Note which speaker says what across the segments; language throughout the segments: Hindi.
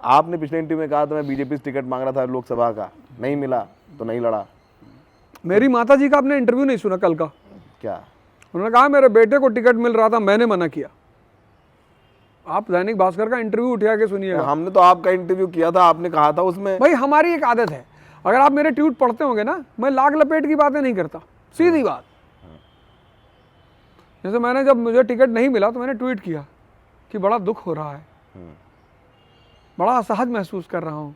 Speaker 1: आपने पिछले इंटरव्यू में कहा था मैं बीजेपी से टिकट मांग रहा था लोकसभा का, नहीं मिला तो नहीं लड़ा।
Speaker 2: मेरी माता जी का आपने इंटरव्यू नहीं सुना कल का?
Speaker 1: क्या
Speaker 2: उन्होंने कहा मेरे बेटे को टिकट मिल रहा था, मैंने मना किया। आप दैनिक भास्कर का इंटरव्यू उठा के सुनिएगा।
Speaker 1: हमने तो आपका इंटरव्यू किया था, आपने कहा था उसमें।
Speaker 2: भाई हमारी एक आदत है, अगर आप मेरे ट्वीट पढ़ते होंगे ना, मैं लाग लपेट की बातें नहीं करता, सीधी बात। जैसे मैंने जब मुझे टिकट नहीं मिला तो मैंने ट्वीट किया कि बड़ा दुख हो रहा है, बड़ा असहज महसूस कर रहा हूं।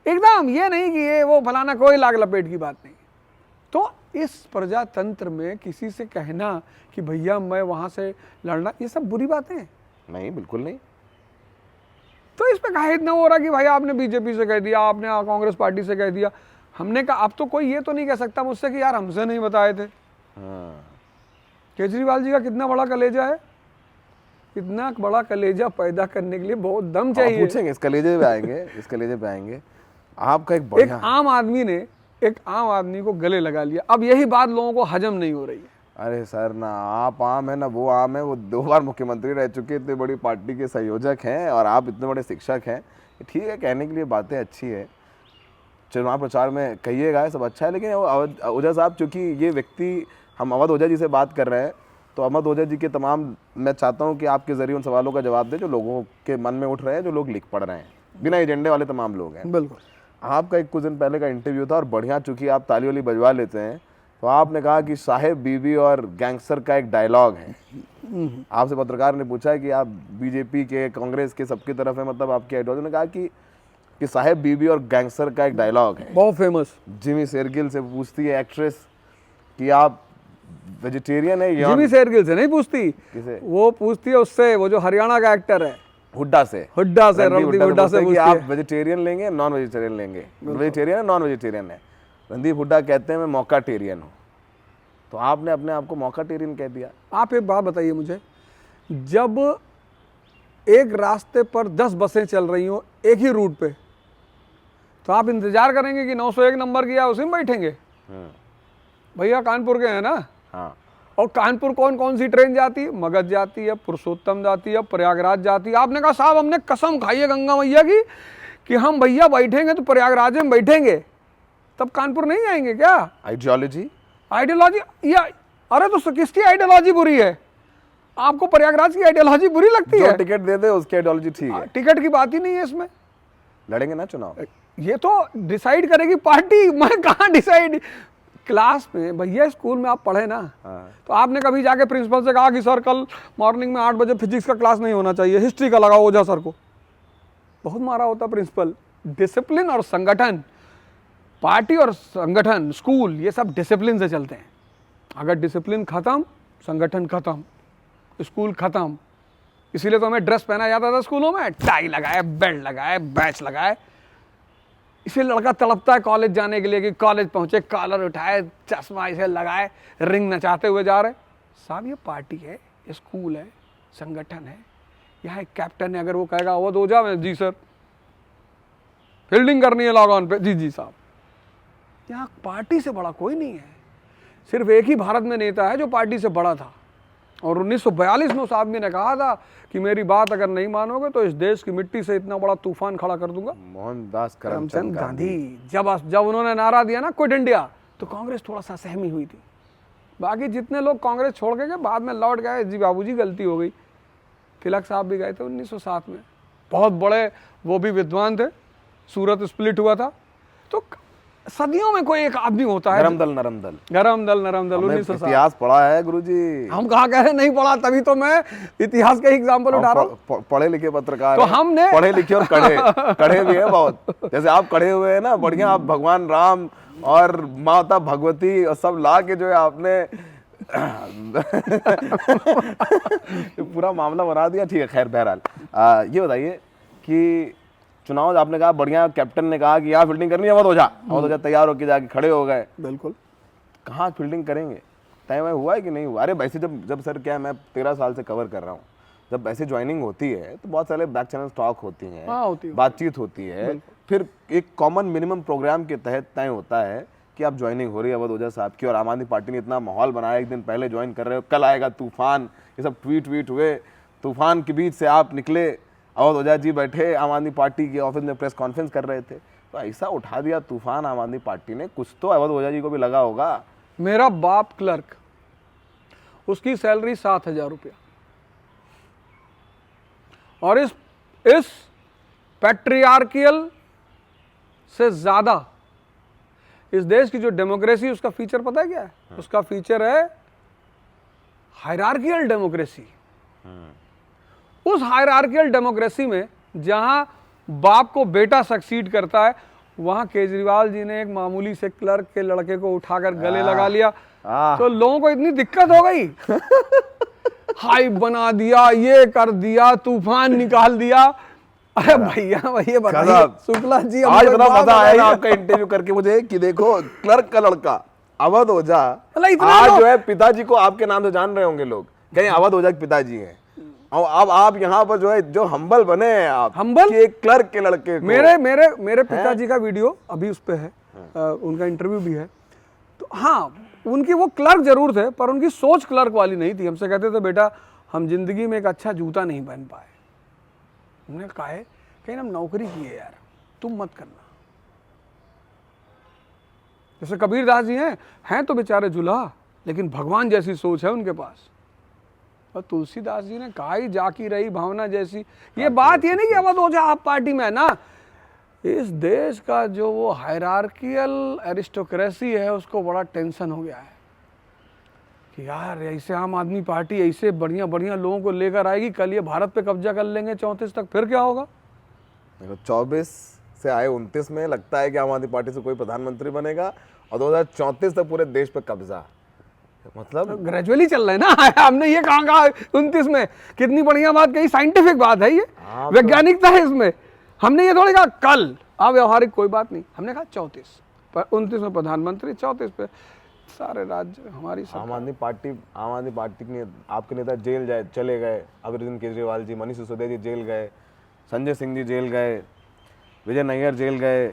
Speaker 2: एकदम ये नहीं कि ये वो फलाना, कोई लाग लपेट की बात नहीं। तो इस प्रजातंत्र में किसी से कहना कि भैया मैं वहां से लड़ना, ये सब बुरी बातें हैं।
Speaker 1: नहीं, बिल्कुल नहीं।
Speaker 2: तो इस पे कहा इतना हो रहा कि भाई आपने बीजेपी से कह दिया, आपने कांग्रेस पार्टी से कह दिया। हमने कहा अब तो कोई ये तो नहीं कह सकता मुझसे कि यार हमसे नहीं बताए थे। केजरीवाल जी का कितना बड़ा कलेजा है, इतना बड़ा कलेजा पैदा करने के लिए बहुत दम चाहिए।
Speaker 1: पूछेंगे, इस कलेजे पे आएंगे, इस कलेजे पे आएंगे। आपका एक बढ़िया,
Speaker 2: एक आम आदमी ने एक आम आदमी को गले लगा लिया। अब यही बात लोगों को हजम नहीं हो रही है।
Speaker 1: अरे सर, ना आप आम है ना वो आम है। वो 2 बार मुख्यमंत्री रह चुके, इतनी बड़ी पार्टी के संयोजक हैं और आप इतने बड़े शिक्षक हैं। ठीक है, कहने के लिए बातें अच्छी है, चुनाव प्रचार में कहिएगा, सब अच्छा है। लेकिन ओझा साहब, चूंकि ये व्यक्ति, हम अवध ओझा जी से बात कर रहे हैं, तो अवध ओझा जी के तमाम, मैं चाहता हूँ कि आपके जरिए उन सवालों का जवाब दें जो लोगों के मन में उठ रहे हैं, जो लोग लिख पढ़ रहे हैं, बिना एजेंडे वाले तमाम लोग हैं।
Speaker 2: बिल्कुल।
Speaker 1: आपका एक कुछ दिन पहले का इंटरव्यू था और बढ़िया, चूंकि आप ताली वाली बजवा लेते हैं, तो आपने कहा कि साहेब बीबी और गैंगस्टर का एक डायलॉग है। आपसे पत्रकार ने पूछा कि आप बीजेपी के, कांग्रेस के, सबकी तरफ है, मतलब आपके आइडियोलॉजी ने कहा कि साहेब बीबी और गैंगस्टर का एक डायलॉग है,
Speaker 2: बहुत फेमस।
Speaker 1: जिमी शेरगिल से पूछती है एक्ट्रेस कि आप वेजिटेरियन है या?
Speaker 2: जिमी शेरगिल से नहीं पूछती,
Speaker 1: किसे?
Speaker 2: वो पूछती है उससे, वो जो हरियाणा का एक्टर है,
Speaker 1: हुड्डा से
Speaker 2: रणदीप हुड्डा से
Speaker 1: कि आप वेजिटेरियन लेंगे, नॉन वेजिटेरियन लेंगे? वेजिटेरियन है, नॉन वेजिटेरियन है? रणदीप हुड्डा कहते हैं मैं मौकाटेरियन हूँ। तो आपने अपने आप को मौकाटेरियन कह दिया।
Speaker 2: आप एक बात बताइए मुझे, जब एक रास्ते पर 10 बसें चल रही हो एक ही रूट पे, तो आप इंतजार करेंगे कि 901 नंबर की, या उसी में बैठेंगे? भैया कानपुर के हैं ना?
Speaker 1: हाँ।
Speaker 2: और कानपुर कौन कौन सी ट्रेन जाती है? मगध जाती है, पुरुषोत्तम जाती है, प्रयागराज जाती है। आपने कहा साहब हमने कसम खाई है गंगा मैया की कि हम भैया बैठेंगे तो प्रयागराज में बैठेंगे, तब कानपुर नहीं जाएंगे क्या?
Speaker 1: आइडियोलॉजी
Speaker 2: या अरे तो किसकी आइडियोलॉजी बुरी है? आपको प्रयागराज की आइडियोलॉजी बुरी लगती है?
Speaker 1: जो टिकट दे दे उसकी आइडियोलॉजी ठीक है।
Speaker 2: टिकट की बात ही नहीं है इसमें।
Speaker 1: लड़ेंगे ना चुनाव,
Speaker 2: ये तो डिसाइड करेगी पार्टी। मैं कहाँ डिसाइड? क्लास में भैया, स्कूल में आप पढ़े ना, तो आपने कभी जाके प्रिंसिपल से कहा कि सर कल मॉर्निंग में 8 बजे फिजिक्स का क्लास नहीं होना चाहिए, हिस्ट्री का लगाओ ओझा सर को? बहुत मारा होता प्रिंसिपल। डिसिप्लिन और संगठन, पार्टी और संगठन, स्कूल, ये सब डिसिप्लिन से चलते हैं। अगर डिसिप्लिन खत्म, संगठन खत्म, स्कूल खत्म। इसीलिए तो हमें ड्रेस पहना जाता था स्कूलों में, टाई लगाए, बेल्ट लगाए, बैच लगाए। इसलिए लड़का तड़पता है कॉलेज जाने के लिए कि कॉलेज पहुंचे, कॉलर उठाए, चश्मा इसे लगाए, रिंग नचाते हुए जा रहे। साहब ये पार्टी है, ये स्कूल है, संगठन है। यहाँ एक कैप्टन है, अगर वो कहेगा अवध ओझा में, जी सर फील्डिंग करनी है लॉग ऑन पे, जी जी साहब। यहाँ पार्टी से बड़ा कोई नहीं है। सिर्फ एक ही भारत में नेता है जो पार्टी से बड़ा था, और 1942 में उस आदमी ने कहा था कि मेरी बात अगर नहीं मानोगे तो इस देश की मिट्टी से इतना बड़ा तूफान खड़ा कर दूंगा।
Speaker 1: मोहनदास करमचंद
Speaker 2: गांधी। जब उन्होंने नारा दिया ना क्विट इंडिया, तो कांग्रेस थोड़ा सा सहमी हुई थी। बाकी जितने लोग कांग्रेस छोड़ के गए बाद में लौट गए, जी बाबूजी गलती हो गई। तिलक साहब भी गए थे 1907 में, बहुत बड़े वो भी विद्वान थे। सूरत स्प्लिट हुआ था। तो सदियों में कोई एक आदमी होता है।
Speaker 1: गरम दल नरम दल,
Speaker 2: 1907।
Speaker 1: इतिहास पढ़ा है गुरुजी।
Speaker 2: हम कहा कह रहे नहीं पढ़ा, तभी तो मैं इतिहास का एग्जाम्पल उठा रहा हूँ।
Speaker 1: पढ़े लिखे पत्रकार
Speaker 2: तो हमने
Speaker 1: पढ़े लिखे और कड़े भी है बहुत। जैसे आप कड़े हुए हैं ना, बढ़िया। आप भगवान राम और माता भगवती और सब ला के जो है आपने पूरा मामला बना दिया। ठीक है, खैर बहरहाल ये बताइए कि चुनाव आपने कहा बढ़िया, कैप्टन ने कहा कि यहाँ फील्डिंग करनी है, अवध ओझा तैयार होकर जाके खड़े हो गए।
Speaker 2: बिल्कुल।
Speaker 1: कहाँ फील्डिंग करेंगे? तय हुआ है कि नहीं हुआ? अरे वैसे जब सर क्या है, मैं 13 साल से कवर कर रहा हूँ, जब ऐसे ज्वाइनिंग होती है तो बहुत सारे बैक चैनल टॉक होती हैं, बातचीत होती है, फिर एक कॉमन मिनिमम प्रोग्राम के तहत तय होता है कि आप ज्वाइनिंग हो रही है अवध ओझा साहब की। और आम आदमी पार्टी ने इतना माहौल बनाया, एक दिन पहले ज्वाइन कर रहे हो, कल आएगा तूफान, ये सब ट्वीट हुए, तूफान के बीच से आप निकले, अवध ओझा जी बैठे आम आदमी पार्टी के ऑफिस में प्रेस कॉन्फ्रेंस कर रहे थे, तो ऐसा उठा दिया तूफान आम आदमी पार्टी ने, कुछ तो अवध ओझा जी को भी लगा होगा।
Speaker 2: मेरा बाप क्लर्क, उसकी सैलरी 7,000 रुपया, और इस पैट्रियार्कियल से ज्यादा इस देश की जो डेमोक्रेसी, उसका फीचर पता है क्या है? उसका फीचर है हायरार्कियल डेमोक्रेसी। उस हायरार्कियल डेमोक्रेसी में जहां बाप को बेटा सक्सीड करता है, वहां केजरीवाल जी ने एक मामूली से क्लर्क के लड़के को उठाकर गले लगा लिया, तो लोगों को इतनी दिक्कत हो गई, हाई बना दिया, ये कर दिया, तूफान निकाल दिया। अरे भैया भैया बताइए शुक्ला जी,
Speaker 1: आज इतना मजा आया ना आपका इंटरव्यू करके मुझे कि देखो क्लर्क का लड़का अवध ओझा आज जो है पिताजी को आपके नाम से जान रहे होंगे लोग, कहीं अवध ओझा के पिताजी हैं, और अब आप यहाँ पर जो है जो हम्बल बने हैं, आप
Speaker 2: हम्बल
Speaker 1: कि एक क्लर्क के लड़के को।
Speaker 2: मेरे पिताजी का वीडियो अभी उस पे है, उनका इंटरव्यू भी है। तो हाँ, उनकी वो क्लर्क जरूर थे, पर उनकी सोच क्लर्क वाली नहीं थी। हमसे कहते थे बेटा हम जिंदगी में एक अच्छा जूता नहीं पहन पाए। हमने कहा है कहीं हम नौकरी की है यार, तुम मत करना। जैसे कबीरदास जी हैं तो बेचारे जुल्हा, लेकिन भगवान जैसी सोच है उनके पास। और तुलसीदास जी ने कहा ही जाकी रही भावना जैसी। ये बात ये नहीं कि अवध ओझा आप पार्टी में है ना, इस देश का जो वो हायरार्कियल एरिस्टोक्रेसी है उसको बड़ा टेंशन हो गया है कि यार ऐसे आम आदमी पार्टी ऐसे बढ़िया बढ़िया लोगों को लेकर आएगी, कल ये भारत पे कब्जा कर लेंगे 34 तक, फिर क्या होगा?
Speaker 1: 24 से आए 29 में लगता है कि आम आदमी पार्टी से कोई प्रधानमंत्री बनेगा, और 2034 तक पूरे देश पे कब्जा। मतलब
Speaker 2: ग्रेजुअली चल रहा है ना। हमने ये कहा 29 में, कितनी बढ़िया बात कही, साइंटिफिक बात है ये, वैज्ञानिकता है इसमें। हमने ये थोड़ी कहा कल, अव्यवहारिक कोई बात नहीं, हमने कहा 34 पर 29 में प्रधानमंत्री, 34 पे सारे राज्य हमारी।
Speaker 1: आम आदमी पार्टी के आपके नेता जेल चले गए, अरविंद केजरीवाल जी, मनीष सिसोदिया जी जेल गए, संजय सिंह जी जेल गए, विजय नायर जेल गए,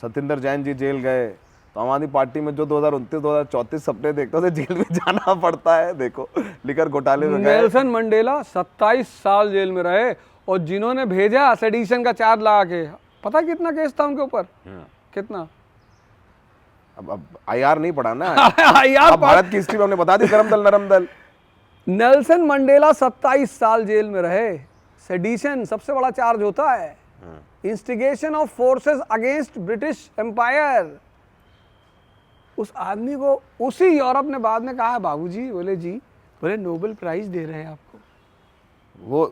Speaker 1: सत्येंद्र जैन जी जेल गए। तो आम आदमी पार्टी में जो 2029-2034 सपने देखते थे, जेल में जाना पड़ता है। देखो लिकर घोटाले में गए।
Speaker 2: नेल्सन मंडेला 27 साल जेल में रहे, और जिन्होंने भेजा सेडिशन का चार्ज लगा के, पता कितना केस था उनके ऊपर? कितना?
Speaker 1: अब आईआर नहीं पढ़ा ना।
Speaker 2: आईआर
Speaker 1: भारत की हिस्ट्री में हमने बता दी, गरम दल नरम दल।
Speaker 2: नेल्सन मंडेला 27 साल जेल में रहे। सेडिशन सबसे बड़ा चार्ज होता है, instigation of forces against British empire. उस आदमी को उसी यूरोप ने बाद में कहा, बाबूजी, बोले नोबेल प्राइज दे रहे हैं आपको।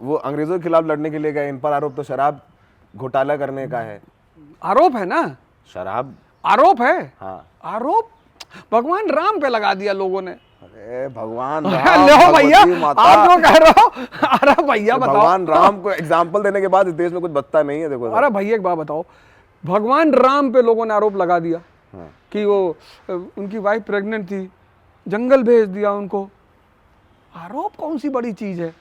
Speaker 1: वो अंग्रेजों के खिलाफ लड़ने के लिए गए। इन पर आरोप तो शराब घोटाला करने का है।
Speaker 2: आरोप है ना,
Speaker 1: शराब
Speaker 2: आरोप है।
Speaker 1: हाँ,
Speaker 2: आरोप भगवान राम पे लगा दिया लोगों ने।
Speaker 1: अरे भगवान
Speaker 2: राम, लो भैया आप जो कह रहे हो। अरे भैया बताओ,
Speaker 1: भगवान राम को एग्जाम्पल देने के बाद इस देश में कुछ बचता नहीं है। देखो
Speaker 2: अरे भैया एक बात बताओ, भगवान राम पे लोगों ने आरोप लगा दिया कि वो उनकी वाइफ प्रेग्नेंट थी, जंगल भेज दिया उनको। आरोप कौन सी बड़ी चीज है?